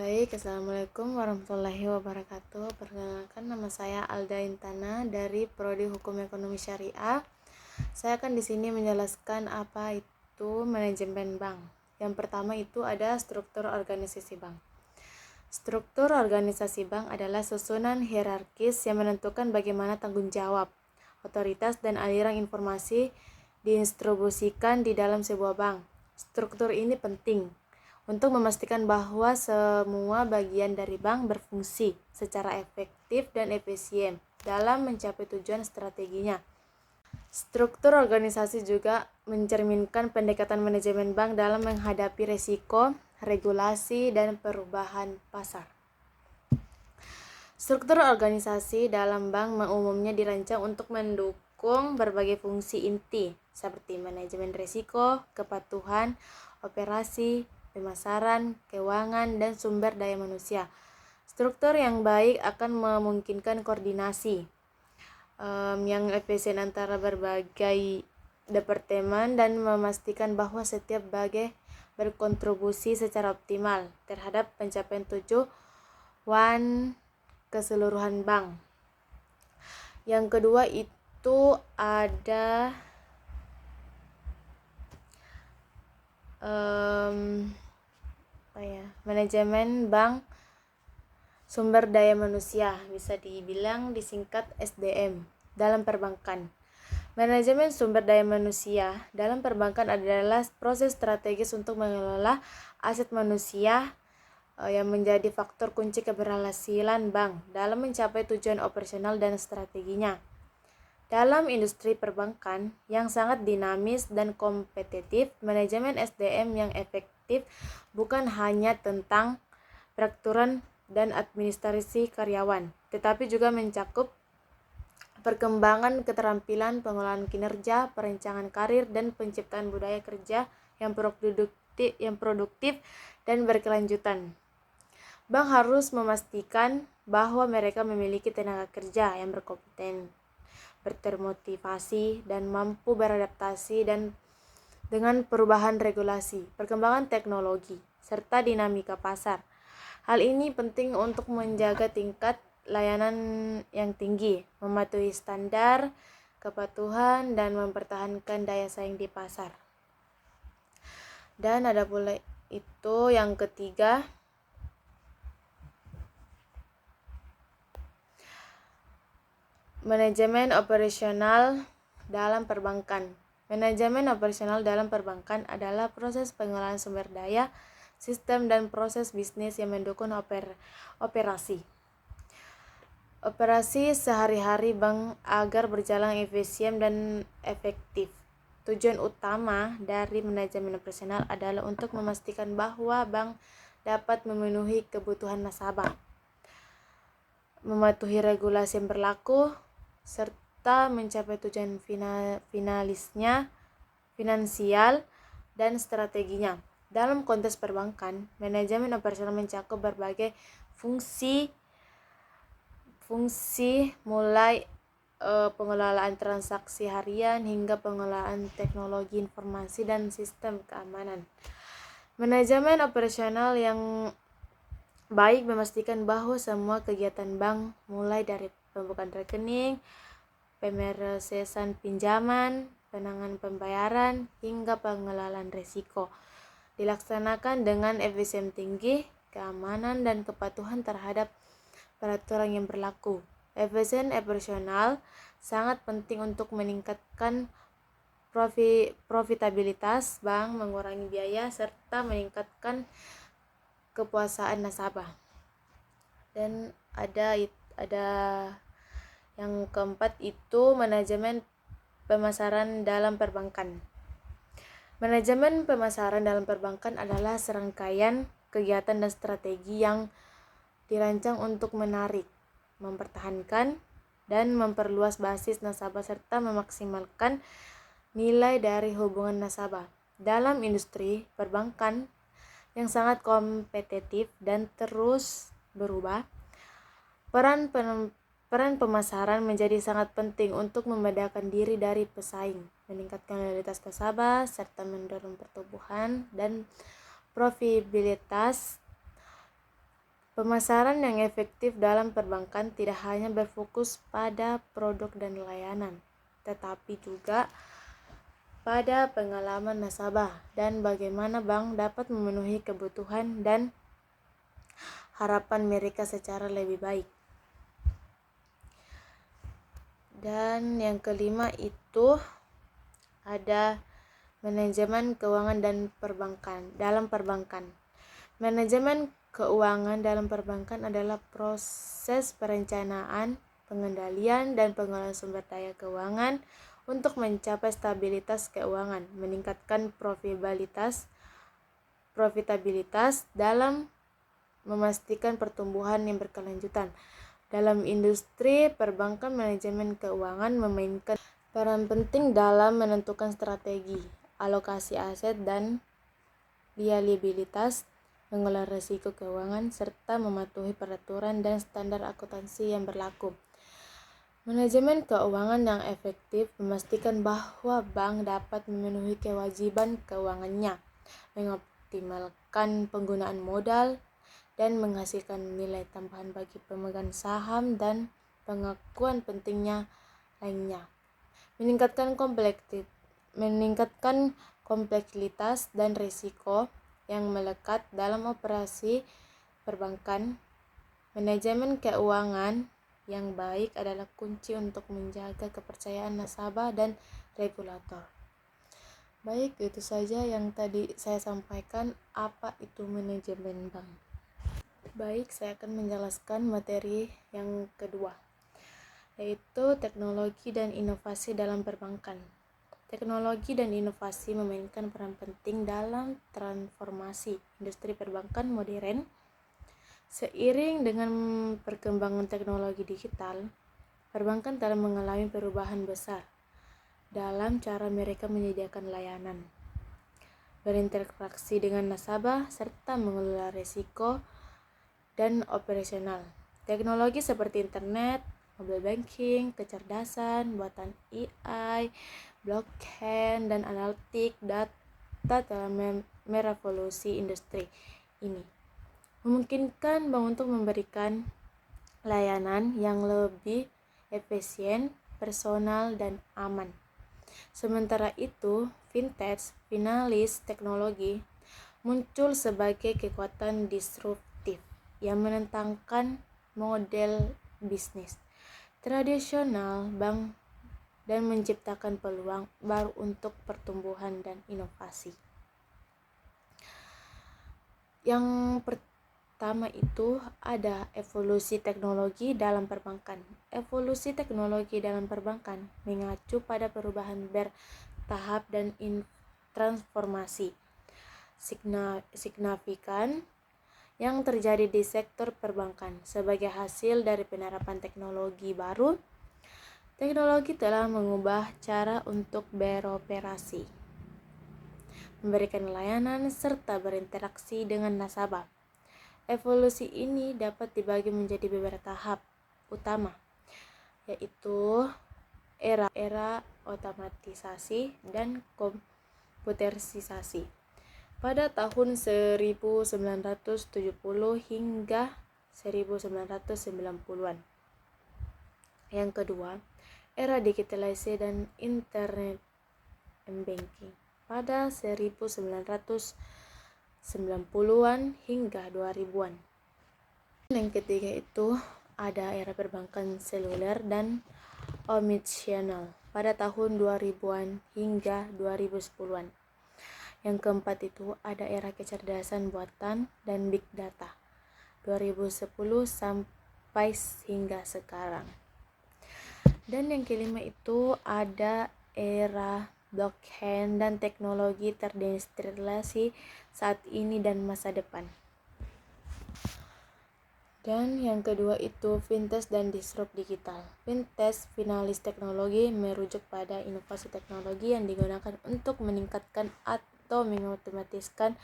Baik, Assalamualaikum warahmatullahi wabarakatuh. Perkenalkan, nama saya Alda Intana dari Prodi Hukum Ekonomi Syariah. Saya akan di sini menjelaskan apa itu manajemen bank. Yang pertama itu ada struktur organisasi bank. Struktur organisasi bank adalah susunan hierarkis yang menentukan bagaimana tanggung jawab, otoritas, dan aliran informasi didistribusikan di dalam sebuah bank. Struktur ini penting untuk memastikan bahwa semua bagian dari bank berfungsi secara efektif dan efisien dalam mencapai tujuan strateginya. Struktur organisasi juga mencerminkan pendekatan manajemen bank dalam menghadapi risiko, regulasi, dan perubahan pasar. Struktur organisasi dalam bank umumnya dirancang untuk mendukung berbagai fungsi inti seperti manajemen risiko, kepatuhan, operasi, pemasaran, keuangan, dan sumber daya manusia. Struktur yang baik akan memungkinkan koordinasi yang efisien antara berbagai departemen dan memastikan bahwa setiap bagian berkontribusi secara optimal terhadap pencapaian tujuan keseluruhan bank. Yang kedua itu ada manajemen bank sumber daya manusia, bisa dibilang disingkat SDM dalam perbankan. Manajemen sumber daya manusia dalam perbankan adalah proses strategis untuk mengelola aset manusia yang menjadi faktor kunci keberhasilan bank dalam mencapai tujuan operasional dan strateginya. Dalam industri perbankan yang sangat dinamis dan kompetitif, manajemen SDM yang efektif bukan hanya tentang peraturan dan administrasi karyawan, tetapi juga mencakup perkembangan keterampilan, pengelolaan kinerja, perencanaan karir, dan penciptaan budaya kerja yang produktif dan berkelanjutan. Bank harus memastikan bahwa mereka memiliki tenaga kerja yang berkompeten, termotivasi, dan mampu beradaptasi dengan perubahan regulasi, perkembangan teknologi, serta dinamika pasar. Hal ini penting untuk menjaga tingkat layanan yang tinggi, mematuhi standar kepatuhan, dan mempertahankan daya saing di pasar. Dan ada pula itu yang ketiga, manajemen operasional dalam perbankan. Manajemen operasional dalam perbankan adalah proses pengelolaan sumber daya, sistem, dan proses bisnis yang mendukung operasi sehari-hari bank agar berjalan efisien dan efektif. Tujuan utama dari manajemen operasional adalah untuk memastikan bahwa bank dapat memenuhi kebutuhan nasabah, mematuhi regulasi yang berlaku, serta mencapai tujuan finansial dan strateginya. Dalam konteks perbankan, manajemen operasional mencakup berbagai fungsi mulai pengelolaan transaksi harian hingga pengelolaan teknologi informasi dan sistem keamanan. Manajemen operasional yang baik memastikan bahwa semua kegiatan bank, mulai dari pembukaan rekening, pemrosesan pinjaman, penanganan pembayaran, hingga pengelolaan risiko, dilaksanakan dengan efisien tinggi, keamanan, dan kepatuhan terhadap peraturan yang berlaku. Efisien operasional sangat penting untuk meningkatkan profitabilitas bank, mengurangi biaya, serta meningkatkan kepuasan nasabah. Dan ada yang keempat itu manajemen pemasaran dalam perbankan. Manajemen pemasaran dalam perbankan adalah serangkaian kegiatan dan strategi yang dirancang untuk menarik, mempertahankan, dan memperluas basis nasabah serta memaksimalkan nilai dari hubungan nasabah. Dalam industri perbankan yang sangat kompetitif dan terus berubah, peran pemasaran menjadi sangat penting untuk membedakan diri dari pesaing, meningkatkan loyalitas nasabah, serta mendorong pertumbuhan dan profitabilitas Pemasaran yang efektif dalam perbankan tidak hanya berfokus pada produk dan layanan, tetapi juga pada pengalaman nasabah dan bagaimana bank dapat memenuhi kebutuhan dan harapan mereka secara lebih baik. Dan yang kelima itu ada manajemen keuangan dan perbankan dalam perbankan. Manajemen keuangan dalam perbankan adalah proses perencanaan, pengendalian, dan pengelolaan sumber daya keuangan untuk mencapai stabilitas keuangan, meningkatkan profitabilitas dalam memastikan pertumbuhan yang berkelanjutan. Dalam industri perbankan, manajemen keuangan memainkan peran penting dalam menentukan strategi, alokasi aset dan liabilitas, mengelola risiko keuangan, serta mematuhi peraturan dan standar akuntansi yang berlaku. Manajemen keuangan yang efektif memastikan bahwa bank dapat memenuhi kewajiban keuangannya, mengoptimalkan penggunaan modal, dan menghasilkan nilai tambahan bagi pemegang saham dan pengakuan pentingnya lainnya. Meningkatkan kompleksitas dan risiko yang melekat dalam operasi perbankan. Manajemen keuangan yang baik adalah kunci untuk menjaga kepercayaan nasabah dan regulator. Baik, itu saja yang tadi saya sampaikan. Apa itu manajemen bank? Baik, saya akan menjelaskan materi yang kedua, yaitu teknologi dan inovasi dalam perbankan. Teknologi dan inovasi memainkan peran penting dalam transformasi industri perbankan modern. Seiring dengan perkembangan teknologi digital, perbankan telah mengalami perubahan besar dalam cara mereka menyediakan layanan, berinteraksi dengan nasabah, serta mengelola risiko dan operasional. Teknologi seperti internet, mobile banking, kecerdasan buatan AI, blockchain, dan analitik data telah merevolusi industri ini, memungkinkan bank untuk memberikan layanan yang lebih efisien, personal, dan aman. Sementara itu, fintech, finalis teknologi, muncul sebagai kekuatan disruptif yang menentangkan model bisnis tradisional bank dan menciptakan peluang baru untuk pertumbuhan dan inovasi. Yang pertama itu ada evolusi teknologi dalam perbankan. Evolusi teknologi dalam perbankan mengacu pada perubahan bertahap dan transformasi signifikan yang terjadi di sektor perbankan sebagai hasil dari penerapan teknologi baru. Teknologi telah mengubah cara untuk beroperasi, memberikan layanan, serta berinteraksi dengan nasabah. Evolusi ini dapat dibagi menjadi beberapa tahap utama, yaitu era otomatisasi dan komputerisasi pada tahun 1970 hingga 1990-an. Yang kedua, era digitalisasi dan internet banking pada 1990-an hingga 2000-an. Yang ketiga itu ada era perbankan seluler dan omnichannel pada tahun 2000-an hingga 2010-an. Yang keempat itu ada era kecerdasan buatan dan big data 2010 sampai hingga sekarang. Dan yang kelima itu ada era blockchain dan teknologi terintegrasi saat ini dan masa depan. Dan yang kedua itu fintech dan disrupt digital. Fintech, finalis teknologi, merujuk pada inovasi teknologi yang digunakan untuk meningkatkan atau mengotomatiskan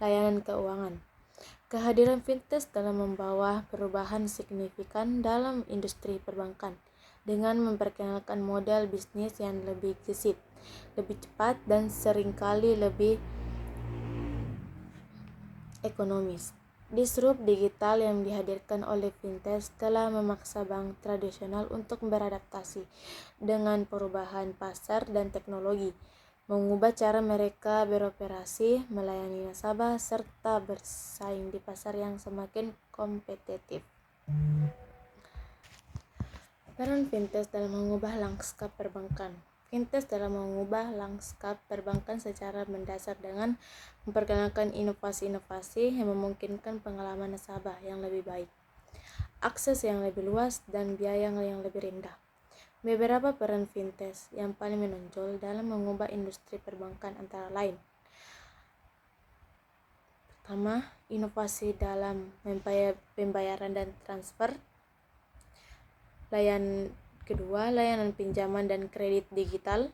layanan keuangan. Kehadiran fintech telah membawa perubahan signifikan dalam industri perbankan dengan memperkenalkan model bisnis yang lebih gesit, lebih cepat, dan seringkali lebih ekonomis. Disrupt digital yang dihadirkan oleh fintech telah memaksa bank tradisional untuk beradaptasi dengan perubahan pasar dan teknologi, mengubah cara mereka beroperasi, melayani nasabah, serta bersaing di pasar yang semakin kompetitif. Peran fintech dalam mengubah lanskap perbankan. Fintech dalam mengubah lanskap perbankan secara mendasar dengan memperkenalkan inovasi-inovasi yang memungkinkan pengalaman nasabah yang lebih baik, akses yang lebih luas, dan biaya yang lebih rendah. Beberapa peran fintech yang paling menonjol dalam mengubah industri perbankan antara lain: pertama, inovasi dalam pembayaran dan transfer. Kedua, layanan pinjaman dan kredit digital.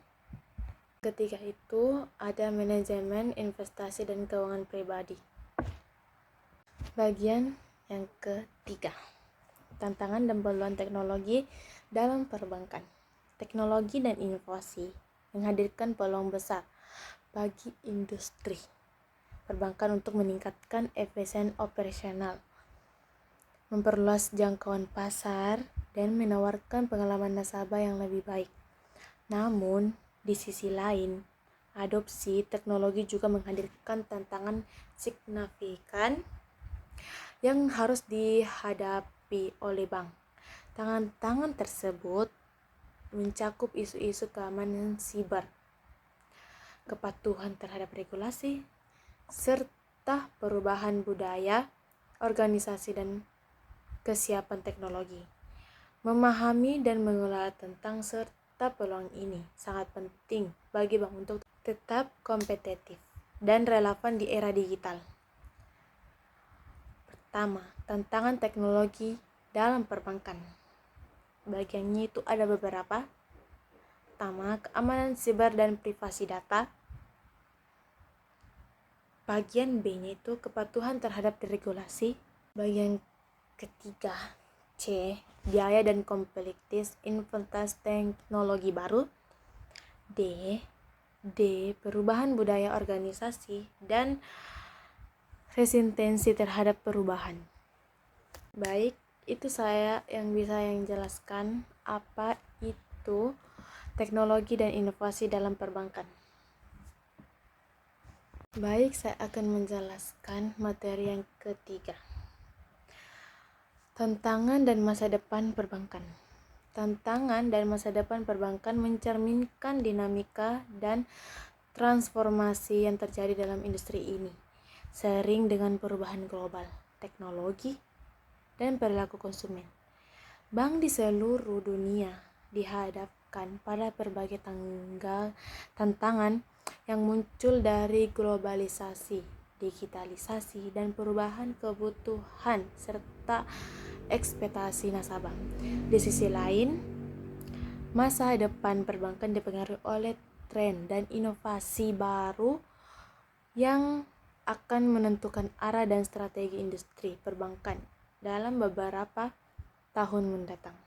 Ketiga itu ada manajemen investasi dan keuangan pribadi. Bagian yang ketiga, tantangan dan peluang teknologi dalam perbankan. Teknologi dan inovasi menghadirkan peluang besar bagi industri perbankan untuk meningkatkan efisien operasional, memperluas jangkauan pasar, dan menawarkan pengalaman nasabah yang lebih baik. Namun, di sisi lain, adopsi teknologi juga menghadirkan tantangan signifikan yang harus dihadapi oleh bank. Tantangan tersebut mencakup isu-isu keamanan siber, kepatuhan terhadap regulasi, serta perubahan budaya organisasi dan kesiapan teknologi. Memahami dan mengelola tentang serta peluang ini sangat penting bagi bank untuk tetap kompetitif dan relevan di era digital. Pertama, tantangan teknologi dalam perbankan. Bagiannya itu ada beberapa. Pertama, keamanan siber dan privasi data. Bagian B-nya itu kepatuhan terhadap regulasi. Bagian ketiga, C, biaya dan kompleksitas implementasi teknologi baru. D, perubahan budaya organisasi dan resistensi terhadap perubahan. Baik, itu saya yang bisa jelaskan apa itu teknologi dan inovasi dalam perbankan. Baik, saya akan menjelaskan materi yang ketiga. Tantangan dan masa depan perbankan. Tantangan dan masa depan perbankan mencerminkan dinamika dan transformasi yang terjadi dalam industri ini, sering dengan perubahan global, teknologi, dan perilaku konsumen. Bank di seluruh dunia dihadapkan pada berbagai tantangan yang muncul dari globalisasi, digitalisasi, dan perubahan kebutuhan serta ekspektasi nasabah. Di sisi lain, masa depan perbankan dipengaruhi oleh tren dan inovasi baru yang akan menentukan arah dan strategi industri perbankan dalam beberapa tahun mendatang.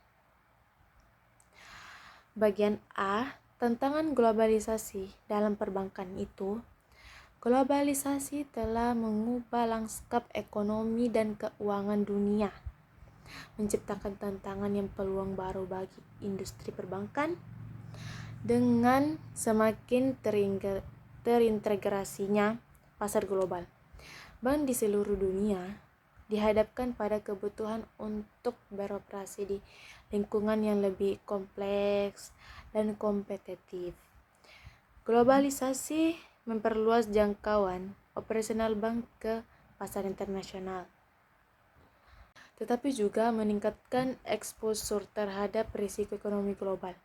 Bagian A, tantangan globalisasi dalam perbankan itu. Globalisasi telah mengubah lanskap ekonomi dan keuangan dunia, menciptakan tantangan yang peluang baru bagi industri perbankan dengan semakin terintegrasinya pasar global. Bank di seluruh dunia dihadapkan pada kebutuhan untuk beroperasi di lingkungan yang lebih kompleks dan kompetitif. Globalisasi memperluas jangkauan operasional bank ke pasar internasional, tetapi juga meningkatkan eksposur terhadap risiko ekonomi global,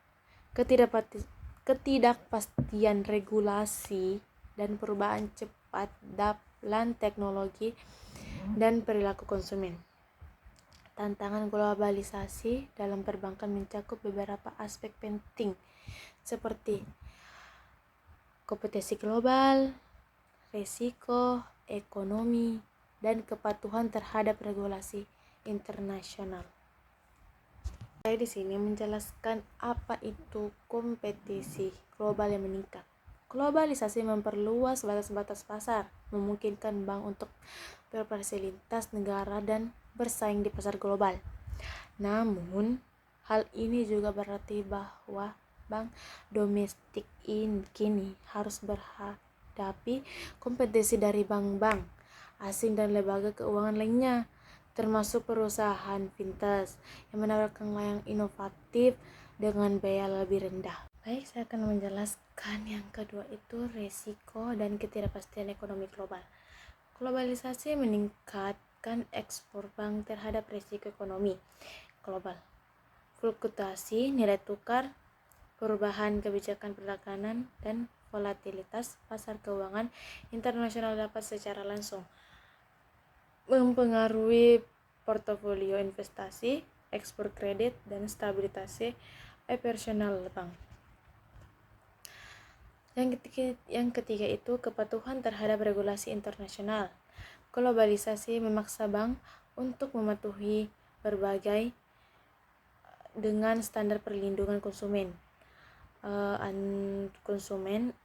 ketidakpastian regulasi, dan perubahan cepat dalam teknologi dan perilaku konsumen. Tantangan globalisasi dalam perbankan mencakup beberapa aspek penting seperti kompetisi global, risiko ekonomi, dan kepatuhan terhadap regulasi internasional. Saya di sini menjelaskan apa itu kompetisi global yang meningkat. Globalisasi memperluas batas-batas pasar memungkinkan bank untuk beroperasi lintas negara dan bersaing di pasar global. Namun, hal ini juga berarti bahwa bank domestik kini harus berhadapi kompetisi dari bank-bank asing dan lembaga keuangan lainnya, termasuk perusahaan fintech yang menawarkan layanan inovatif dengan biaya lebih rendah. Baik, saya akan menjelaskan yang kedua itu risiko dan ketidakpastian ekonomi global. Globalisasi meningkatkan ekspor bank terhadap risiko ekonomi global. Fluktuasi nilai tukar, perubahan kebijakan perdagangan, dan volatilitas pasar keuangan internasional dapat secara langsung mempengaruhi portofolio investasi, ekspor kredit, dan stabilitas operasional bank. Yang ketiga itu kepatuhan terhadap regulasi internasional. Globalisasi memaksa bank untuk mematuhi berbagai dengan standar perlindungan konsumen,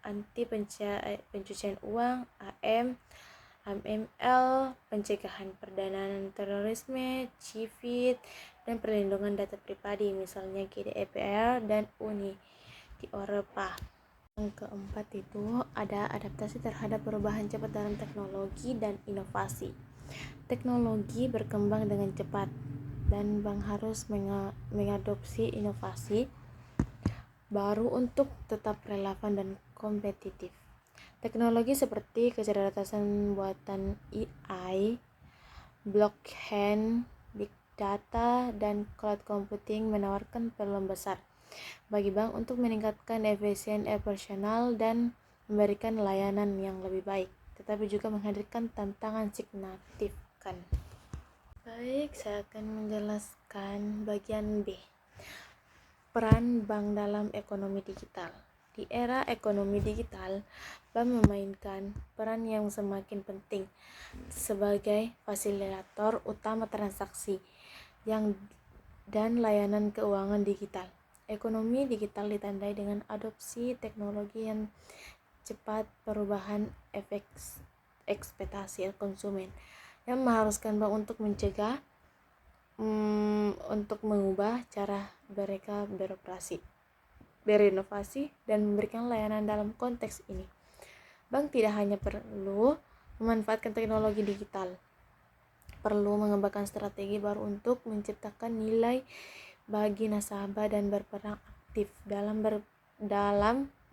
anti pencucian uang, AML, pencegahan perdanaan terorisme, CIVIT, dan perlindungan data pribadi, misalnya GDPR dan Uni Eropa. Yang keempat itu ada adaptasi terhadap perubahan cepat dalam teknologi dan inovasi. Teknologi berkembang dengan cepat dan bank harus mengadopsi inovasi baru untuk tetap relevan dan kompetitif. Teknologi seperti kecerdasan buatan AI, blockchain, big data, dan cloud computing menawarkan peluang besar bagi bank untuk meningkatkan efisien operasional dan memberikan layanan yang lebih baik, tetapi juga menghadirkan tantangan signifikan. Baik, saya akan menjelaskan bagian B. Peran bank dalam ekonomi digital. Di era ekonomi digital, bank memainkan peran yang semakin penting sebagai fasilitator utama transaksi dan layanan keuangan digital. Ekonomi digital ditandai dengan adopsi teknologi yang cepat, perubahan ekspektasi konsumen yang mengharuskan bank untuk mengubah cara mereka beroperasi, berinovasi, dan memberikan layanan. Dalam konteks ini, bank tidak hanya perlu memanfaatkan teknologi digital, perlu mengembangkan strategi baru untuk menciptakan nilai bagi nasabah dan berperan aktif dalam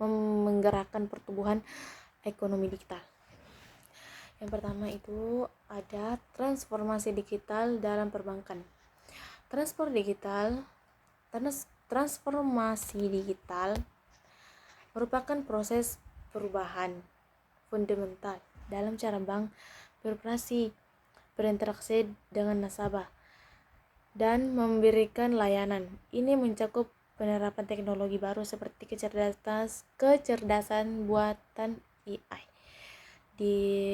menggerakkan pertumbuhan ekonomi digital. Yang pertama itu ada transformasi digital dalam perbankan. Transformasi digital merupakan proses perubahan fundamental dalam cara bank beroperasi, berinteraksi dengan nasabah, dan memberikan layanan. Ini mencakup penerapan teknologi baru seperti kecerdasan buatan AI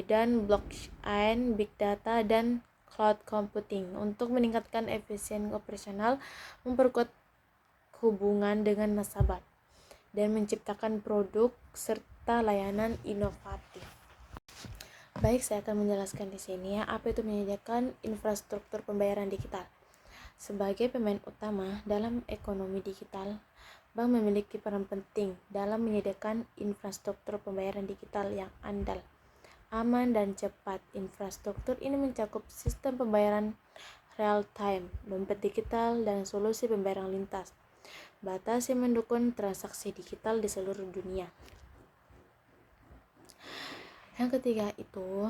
dan blockchain, big data, dan cloud computing untuk meningkatkan efisien operasional, memperkuat hubungan dengan nasabah, dan menciptakan produk serta layanan inovatif. Baik, saya akan menjelaskan di sini apa itu menyediakan infrastruktur pembayaran digital. Sebagai pemain utama dalam ekonomi digital, bank memiliki peran penting dalam menyediakan infrastruktur pembayaran digital yang andal, aman, dan cepat. Infrastruktur ini mencakup sistem pembayaran real-time, dompet digital, dan solusi pembayaran lintas batas yang mendukung transaksi digital di seluruh dunia. Yang ketiga itu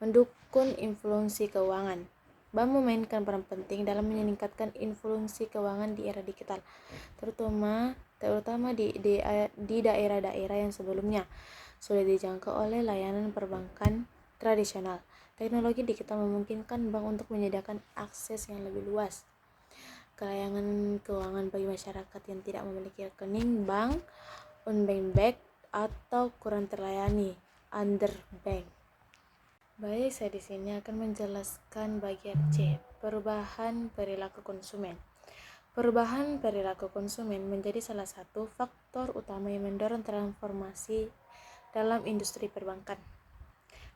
mendukung inklusi keuangan. Bank memainkan peran penting dalam meningkatkan inklusi keuangan di era digital, terutama di daerah-daerah yang sebelumnya sulit dijangkau oleh layanan perbankan tradisional. Teknologi digital memungkinkan bank untuk menyediakan akses yang lebih luas ke layanan keuangan bagi masyarakat yang tidak memiliki rekening bank, unbanked, atau kurang terlayani underbanked. Baik, saya di sini akan menjelaskan bagian C, perubahan perilaku konsumen. Perubahan perilaku konsumen menjadi salah satu faktor utama yang mendorong transformasi dalam industri perbankan.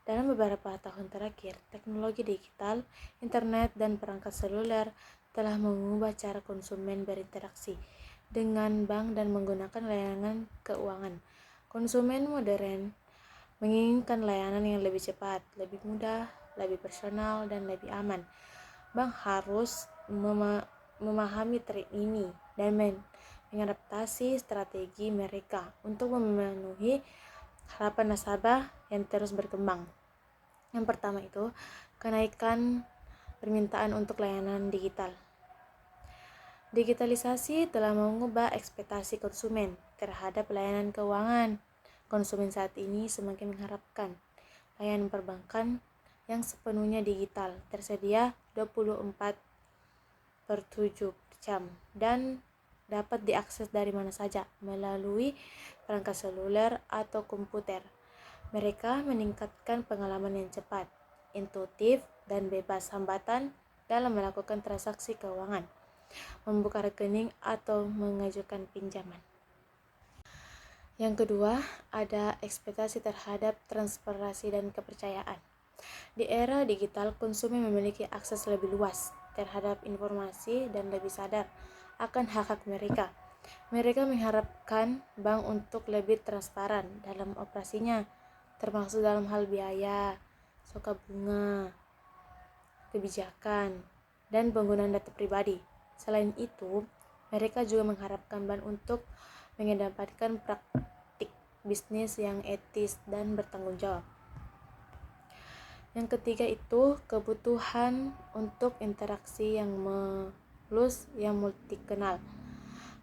Dalam beberapa tahun terakhir, teknologi digital, internet, dan perangkat seluler telah mengubah cara konsumen berinteraksi dengan bank dan menggunakan layanan keuangan. Konsumen modern menginginkan layanan yang lebih cepat, lebih mudah, lebih personal, dan lebih aman. Bank harus memahami tren ini dan mengadaptasi strategi mereka untuk memenuhi harapan nasabah yang terus berkembang. Yang pertama itu, kenaikan permintaan untuk layanan digital. Digitalisasi telah mengubah ekspektasi konsumen terhadap layanan keuangan. Konsumen saat ini semakin mengharapkan layanan perbankan yang sepenuhnya digital, tersedia 24/7 jam dan dapat diakses dari mana saja melalui perangkat seluler atau komputer. Mereka meningkatkan pengalaman yang cepat, intuitif, dan bebas hambatan dalam melakukan transaksi keuangan, membuka rekening, atau mengajukan pinjaman. Yang kedua, ada ekspektasi terhadap transparansi dan kepercayaan. Di era digital, konsumen memiliki akses lebih luas terhadap informasi dan lebih sadar akan hak-hak mereka. Mereka mengharapkan bank untuk lebih transparan dalam operasinya, termasuk dalam hal biaya, suku bunga, kebijakan, dan penggunaan data pribadi. Selain itu, mereka juga mengharapkan bank untuk mengedepankan praktik bisnis yang etis dan bertanggung jawab. Yang ketiga itu kebutuhan untuk interaksi yang mulus, yang multikanal.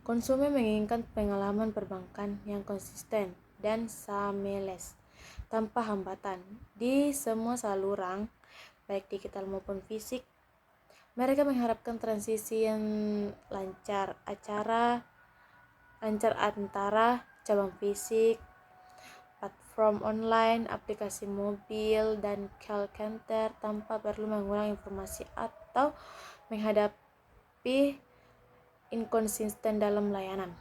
Konsumen menginginkan pengalaman perbankan yang konsisten dan seamless, tanpa hambatan di semua saluran, baik digital maupun fisik. Mereka mengharapkan transisi yang lancar antara cabang fisik, platform online, aplikasi mobil, dan call center tanpa perlu mengulang informasi atau menghadapi inkonsisten dalam layanan.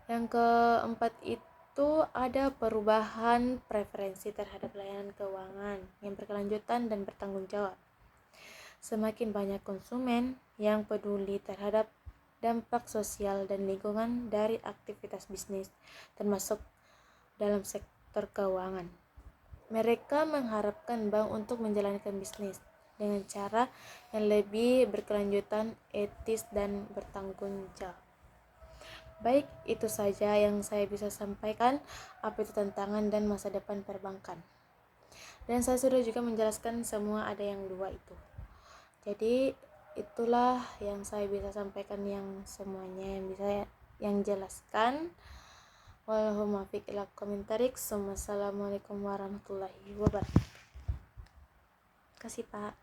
Yang keempat itu ada perubahan preferensi terhadap layanan keuangan yang berkelanjutan dan bertanggung jawab. Semakin banyak konsumen yang peduli terhadap dampak sosial dan lingkungan dari aktivitas bisnis, termasuk dalam sektor keuangan. Mereka mengharapkan bank untuk menjalankan bisnis dengan cara yang lebih berkelanjutan, etis, dan bertanggung jawab. Baik, itu saja yang saya bisa sampaikan, apa itu tantangan dan masa depan perbankan. Dan saya sudah juga menjelaskan semua ada yang dua itu. Jadi itulah yang saya bisa sampaikan, yang semuanya yang bisa yang jelaskan. Wallahu muwaffiq ila komentarik. Wassalamualaikum warahmatullahi wabarakatuh. Kasih Pak.